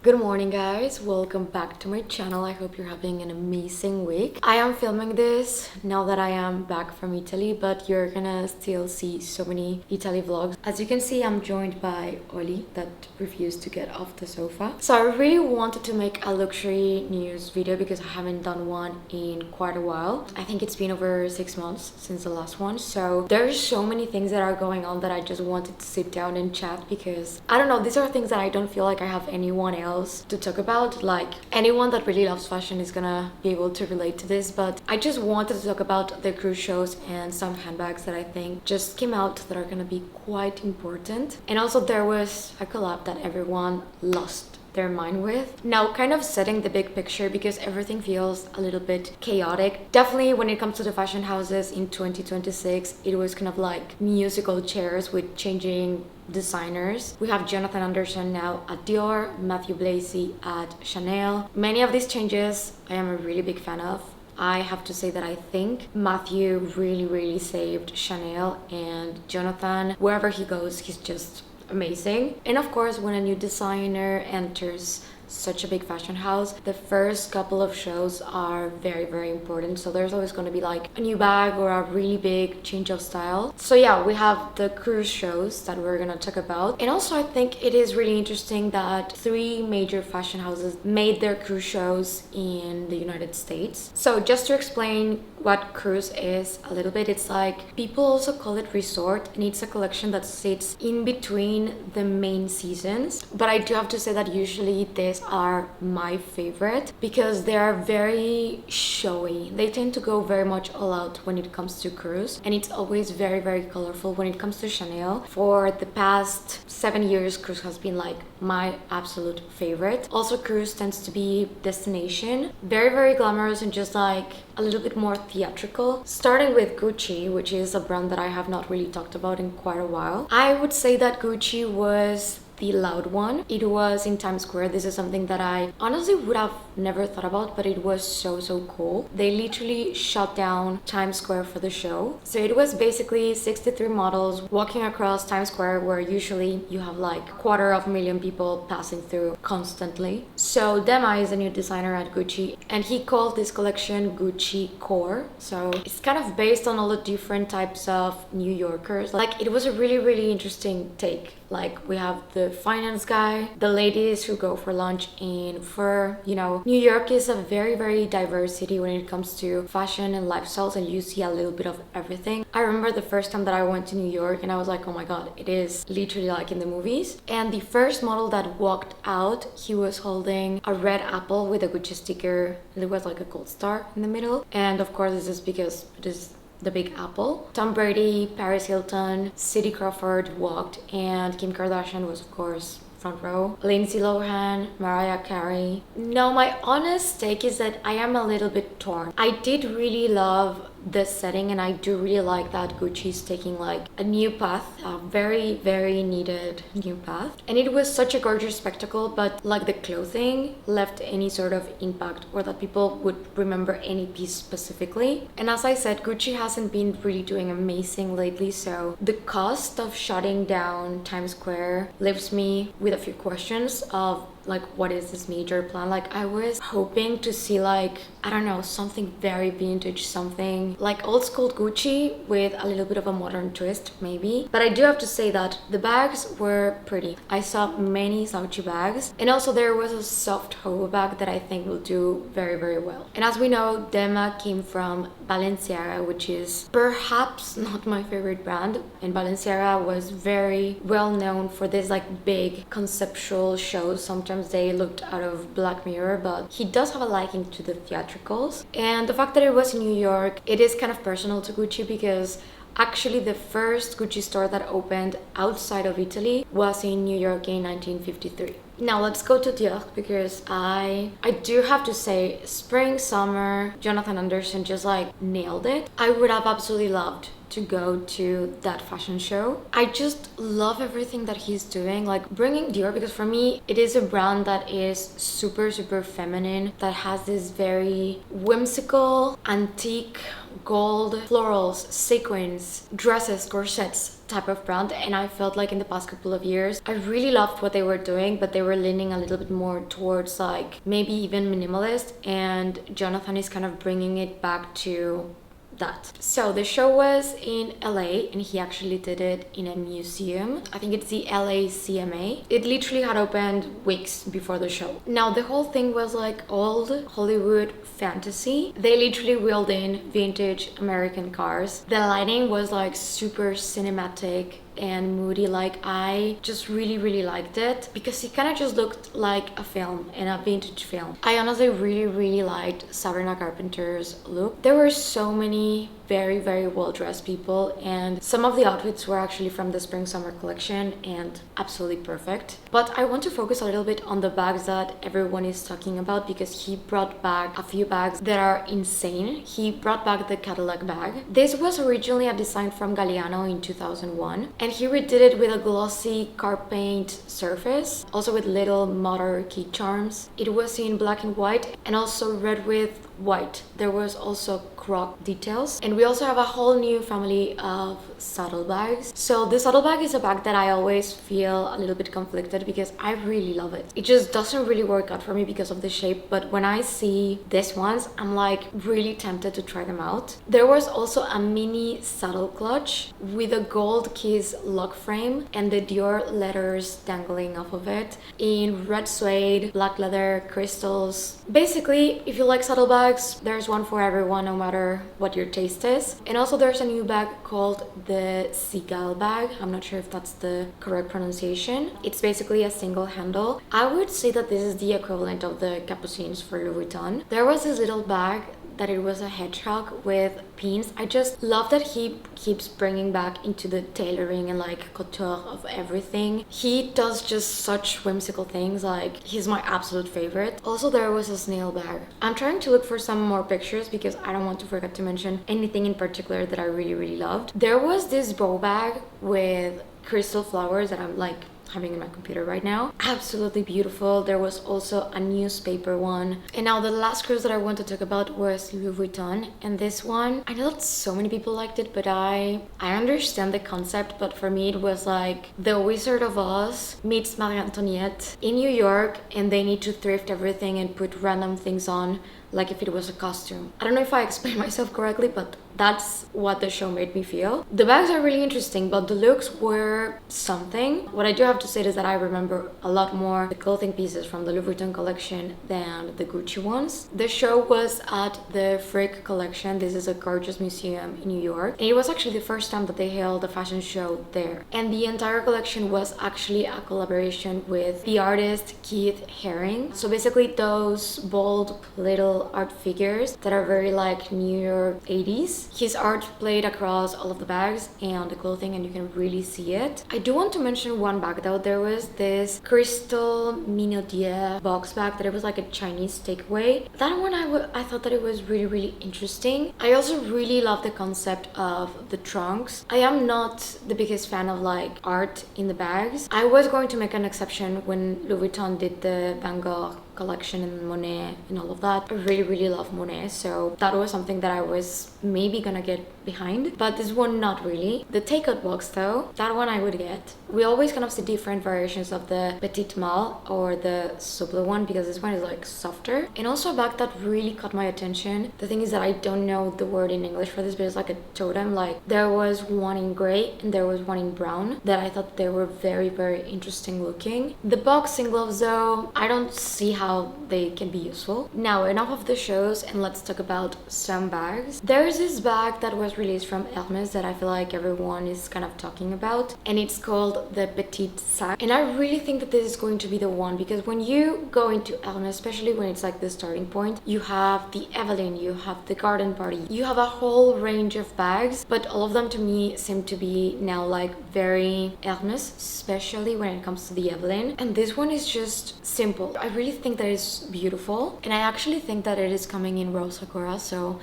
Good morning guys, welcome back to my channel. I hope you're having an amazing week. I am filming this now that I am back from Italy, but you're gonna still see so many Italy vlogs. As you can see, I'm joined by Ollie that refused to get off the sofa. So I really wanted to make a luxury news video because I haven't done one in quite a while. I think it's been over 6 months since the last one. So there's so many things that are going on that I just wanted to sit down and chat because I don't know, these are things that I don't feel like I have anyone else to talk about. Like anyone that really loves fashion is gonna be able to relate to this, but I just wanted to talk about the cruise shows and some handbags that I think just came out that are gonna be quite important. And also there was a collab that everyone lost their mind with. Now kind of setting the big picture because everything feels a little bit chaotic. Definitely when it comes to the fashion houses in 2026, it was kind of like musical chairs with changing designers. We have Jonathan Anderson now at Dior, Matthew Blazy at Chanel. Many of these changes I am a really big fan of. I have to say that I think Matthew really saved Chanel, and Jonathan, wherever he goes, he's just amazing. And of course, when a new designer enters such a big fashion house, the first couple of shows are very important. So there's always going to be like a new bag or a really big change of style. So yeah, we have the cruise shows that we're gonna talk about. And also I think it is really interesting that 3 major fashion houses made their cruise shows in the United States. So just to explain what cruise is a little bit, it's like people also call it resort, and it's a collection that sits in between the main seasons. But I do have to say that usually these are my favorite because they are very showy. They tend to go very much all out when it comes to cruise, and it's always very colorful. When it comes to Chanel, for the past 7 years, cruise has been like my absolute favorite. Also, cruise tends to be destination, very glamorous and just like a little bit more theatrical. Starting with Gucci, which is a brand that I have not really talked about in quite a while. I would say that Gucci was the loud one. It was in Times Square. This is something that I honestly would have never thought about, but it was so cool. They literally shut down Times Square for the show. So it was basically 63 models walking across Times Square, where usually you have like 250,000 people passing through constantly. So Dema is a new designer at Gucci, and he called this collection Gucci Core. So it's kind of based on all the different types of New Yorkers. Like it was a really interesting take. Like we have the finance guy, the ladies who go for lunch in fur. You know, New York is a very diverse city when it comes to fashion and lifestyles, and you see a little bit of everything. I remember the first time that I went to New York and I was like, oh my god, it is literally like in the movies. And the first model that walked out, he was holding a red apple with a Gucci sticker, and there was like a gold star in the middle. And of course this is because it is the Big Apple. Tom Brady, Paris Hilton, Cindy Crawford walked, and Kim Kardashian was of course front row. Lindsay Lohan, Mariah Carey. Now my honest take is that I am a little bit torn. I did really love the setting, and I do really like that Gucci is taking like a new path, a very needed new path. And it was such a gorgeous spectacle, but like the clothing left any sort of impact or that people would remember any piece specifically. And as I said, Gucci hasn't been really doing amazing lately, so the cost of shutting down Times Square leaves me with a few questions of like, what is this major plan? Like I was hoping to see like, I don't know, something very vintage, something like old school Gucci with a little bit of a modern twist maybe. But I do have to say that the bags were pretty. I saw many slouchy bags, and also there was a soft hobo bag that I think will do very well. And as we know, Dema came from Balenciaga, which is perhaps not my favorite brand, and Balenciaga was very well known for this like big conceptual shows. Sometimes they looked out of Black Mirror, but he does have a liking to the theatricals. And the fact that it was in New York, it is kind of personal to Gucci because actually the first Gucci store that opened outside of Italy was in New York in 1953. Now let's go to Dior because I do have to say, spring, summer, Jonathan Anderson just like nailed it. I would have absolutely loved to go to that fashion show. I just love everything that he's doing, like bringing Dior, because for me it is a brand that is super feminine, that has this very whimsical, antique, gold, florals, sequins, dresses, corsets type of brand. And I felt like in the past couple of years I really loved what they were doing, but they were leaning a little bit more towards like maybe even minimalist, and Jonathan is kind of bringing it back to that. So the show was in LA and he actually did it in a museum. I think it's the LA CMA. It literally had opened weeks before the show. Now the whole thing was like old Hollywood fantasy. They literally wheeled in vintage American cars. The lighting was like super cinematic and moody. Like I just really liked it because it kind of just looked like a film, and a vintage film. I honestly really liked Sabrina Carpenter's look. There were so many very well dressed people, and some of the outfits were actually from the spring summer collection and absolutely perfect. But I want to focus a little bit on the bags that everyone is talking about, because he brought back a few bags that are insane. He brought back the Cadillac bag. This was originally a design from Galliano in 2001, and he redid it with a glossy car paint surface, also with little motor key charms. It was in black and white and also red with white. There was also croc details, and we also have a whole new family of saddlebags. So the saddlebag is a bag that I always feel a little bit conflicted because I really love it. It just doesn't really work out for me because of the shape, but when I see these ones I'm like really tempted to try them out. There was also a mini saddle clutch with a gold keys lock frame and the Dior letters dangling off of it in red suede, black leather, crystals. Basically, if you like saddlebags, there's one for everyone, no matter what your taste is. And also there's a new bag called the Seagull bag. I'm not sure if that's the correct pronunciation. It's basically a single handle. I would say that this is the equivalent of the capucines for Louis Vuitton. There was this little bag that it was a hedgehog with pins. I just love that he keeps bringing back into the tailoring and like couture of everything. He does just such whimsical things. Like, he's my absolute favorite. Also, there was a snail bag. I'm trying to look for some more pictures because I don't want to forget to mention anything in particular that I really loved. There was this bow bag with crystal flowers that I'm like having in my computer right now. Absolutely beautiful. There was also a newspaper one. And now the last cruise that I want to talk about was Louis Vuitton, and this one, I know that so many people liked it, but I understand the concept, but for me it was like the Wizard of Oz meets Marie Antoinette in New York, and they need to thrift everything and put random things on like if it was a costume. I don't know if I explained myself correctly, but that's what the show made me feel. The bags are really interesting, but the looks were something. What I do have to say is that I remember a lot more the clothing pieces from the Louis Vuitton collection than the Gucci ones. The show was at the Frick collection. This is a gorgeous museum in New York, and it was actually the first time that they held a fashion show there. And the entire collection was actually a collaboration with the artist Keith Haring. So basically those bold little art figures that are very like New York 80s. His art played across all of the bags and the clothing, and you can really see it. I do want to mention one bag though. There was this crystal Minaudier box bag that it was like a Chinese takeaway. That one I thought that it was really interesting. I also really love the concept of the trunks. I am not the biggest fan of like art in the bags. I was going to make an exception when Louis Vuitton did the Van Gogh collection and Monet and all of that. I really love Monet, so that was something that I was maybe gonna get behind, but this one not really. The takeout box though, that one I would get. We always kind of see different variations of the petite malle or the souple one, because this one is like softer. And also a bag that really caught my attention. The thing is that I don't know the word in English for this, but it's like a totem. Like, there was one in gray and there was one in brown that I thought they were very interesting looking. The boxing gloves though, I don't see how they can be useful. Now, enough of the shows, and let's talk about some bags. There's this bag that was released from Hermès that I feel like everyone is kind of talking about, and it's called the Petite sac. And I really think that this is going to be the one, because when you go into Hermès, especially when it's like the starting point, you have the Evelyn, you have the Garden Party, you have a whole range of bags, but all of them to me seem to be now like very Hermès, especially when it comes to the Evelyn. And this one is just simple. I really think that it's beautiful, and I actually think that it is coming in Rose Sakura, so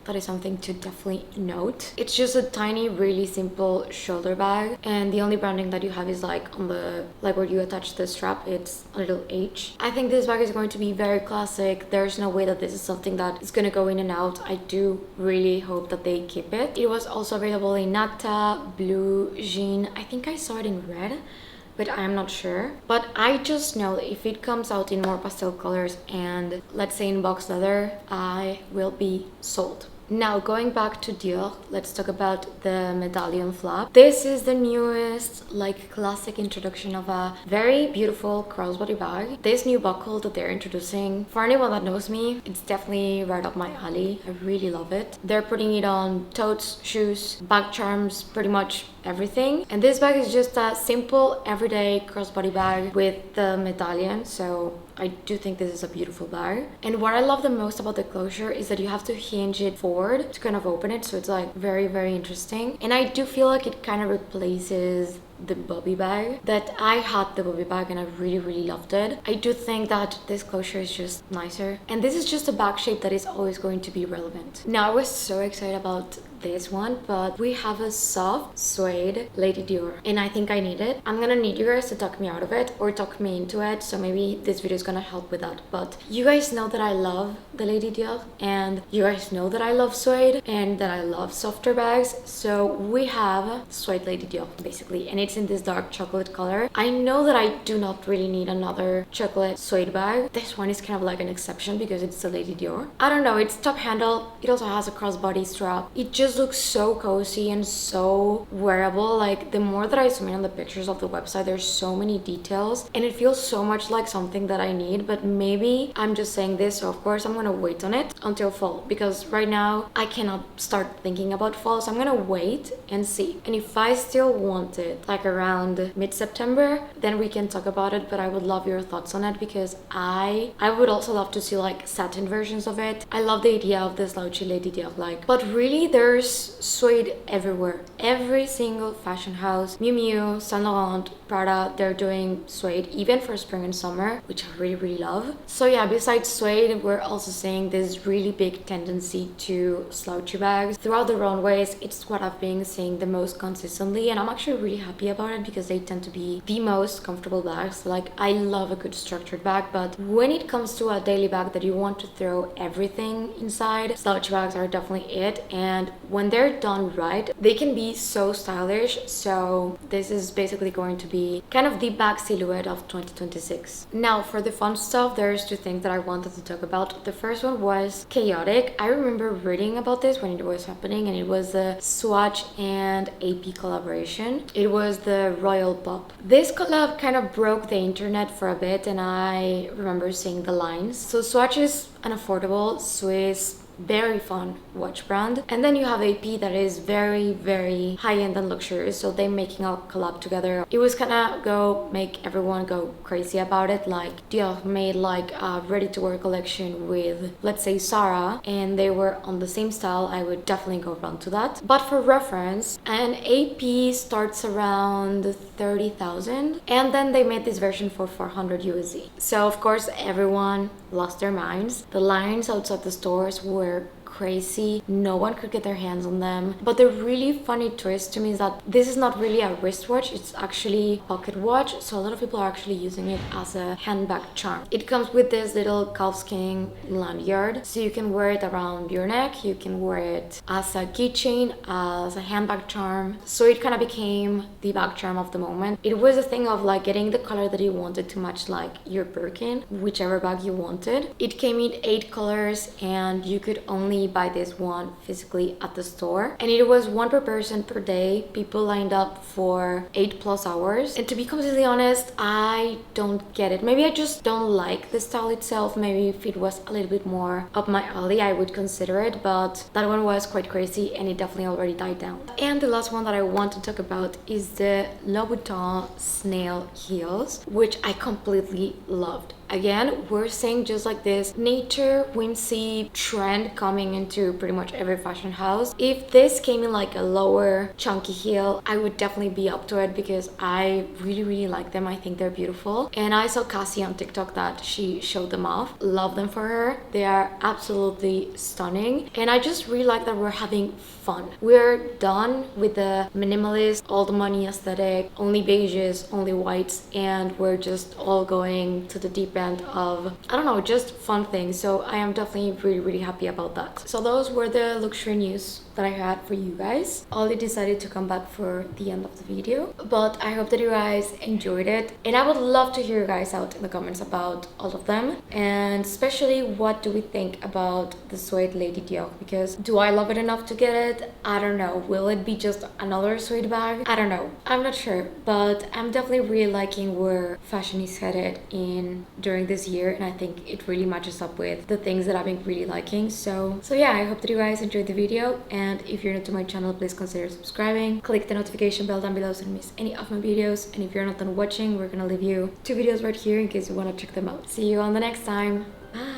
that is something to definitely note. It's just a tiny, really simple shoulder bag, and the only branding that you have is like on the, like where you attach the strap, it's a little H. I think this bag is going to be very classic. There's no way that this is something that is gonna go in and out. I do really hope that they keep it. It was also available in Nacta, blue, jean. I think I saw it in red, but I'm not sure. But I just know that if it comes out in more pastel colors and let's say in box leather, I will be sold. Now going back to Dior, let's talk about the medallion flap. This is the newest like classic introduction of a very beautiful crossbody bag. This new buckle that they're introducing, for anyone that knows me, it's definitely right up my alley. I really love it. They're putting it on totes, shoes, bag charms, pretty much everything. And this bag is just a simple everyday crossbody bag with the medallion, so I do think this is a beautiful bag. And what I love the most about the closure is that you have to hinge it forward to kind of open it, so it's like very, very interesting. And I do feel like it kind of replaces the bobby bag. That I had the bobby bag and I really, really loved it. I do think that this closure is just nicer, and this is just a bag shape that is always going to be relevant. Now I was so excited about this one, but we have a soft suede Lady Dior, and I think I need it. I'm gonna need you guys to talk me out of it or talk me into it, so maybe this video is gonna help with that. But you guys know that I love the Lady Dior, and you guys know that I love suede and that I love softer bags, so we have suede Lady Dior basically, and it's in this dark chocolate color. I know that I do not really need another chocolate suede bag. This one is kind of like an exception because it's the Lady Dior. I don't know, it's top handle, it also has a crossbody strap. It just looks so cozy and so wearable. Like the more that I zoom in on the pictures of the website, there's so many details and it feels so much like something that I need. But maybe I'm just saying this, so of course I'm gonna wait on it until fall, because right now I cannot start thinking about fall, so I'm gonna wait and see. And if I still want it like around mid-September, then we can talk about it. But I would love your thoughts on it, because I would also love to see like satin versions of it. I love the idea of the slouchy Lady Dior, like, but really there's suede everywhere. Every single fashion house, Miu Miu, Saint Laurent, Prada, they're doing suede even for spring and summer, which I really, really love. So yeah, besides suede, we're also seeing this really big tendency to slouchy bags throughout the runways. It's what I've been seeing the most consistently, and I'm actually really happy about it because they tend to be the most comfortable bags. Like, I love a good structured bag, but when it comes to a daily bag that you want to throw everything inside, slouchy bags are definitely it. And when they're done right, they can be so stylish. So this is basically going to be kind of the bag silhouette of 2026. Now for the fun stuff, there's two things that I wanted to talk about. The first one was chaotic. I remember reading about this when it was happening, and it was the Swatch and AP collaboration. It was the Royal Pop. This collab kind of broke the internet for a bit, and I remember seeing the lines. So Swatch is an affordable Swiss, very fun watch brand, and then you have AP that is very, very high-end and luxurious, so they making a collab together. It was gonna make everyone go crazy about it. Like Dior made like a ready-to-wear collection with, let's say, Zara, and they were on the same style. I would definitely go run to that. But for reference, an AP starts around 30,000, and then they made this version for 400 USD. So of course everyone lost their minds. The lines outside the stores were crazy. No one could get their hands on them. But the really funny twist to me is that this is not really a wristwatch, it's actually a pocket watch. So a lot of people are actually using it as a handbag charm. It comes with this little calfskin lanyard, so you can wear it around your neck, you can wear it as a keychain, as a handbag charm. So it kind of became the bag charm of the moment. It was a thing of like getting the color that you wanted to match like your Birkin, whichever bag you wanted. It came in 8 colors, and you could only buy this one physically at the store, and it was one per person per day. People lined up for 8+ hours, and to be completely honest, I don't get it. Maybe I just don't like the style itself. Maybe if it was a little bit more up my alley, I would consider it, but that one was quite crazy and it definitely already died down. And the last one that I want to talk about is the louboutin snail heels, which I completely loved. again, we're seeing just like this nature whimsy trend coming into pretty much every fashion house. If this came in like a lower chunky heel, I would definitely be up to it because I really like them. I think they're beautiful. And I saw Cassie on TikTok that she showed them off. Love them for her. They are absolutely stunning. And I just really like that we're having fun. We're done with the minimalist, all the money aesthetic, only beiges, only whites, and we're just all going to the deep end of, I don't know, just fun things. So I am definitely really happy about that. So those were the luxury news that I had for you guys. Ollie decided to come back for the end of the video, but I hope that you guys enjoyed it, and I would love to hear you guys out in the comments about all of them, and especially what do we think about the suede Lady Dior, because do I love it enough to get it? I don't know. Will it be just another suede bag? I don't know. I'm not sure, but I'm definitely really liking where fashion is headed in during this year, and I think it really matches up with the things that I've been really liking. So yeah, I hope that you guys enjoyed the video, and if you're new to my channel, please consider subscribing. Click the notification bell down below so you don't miss any of my videos, and if you're not done watching, we're gonna leave you 2 videos right here in case you want to check them out. See you on the next time. Bye.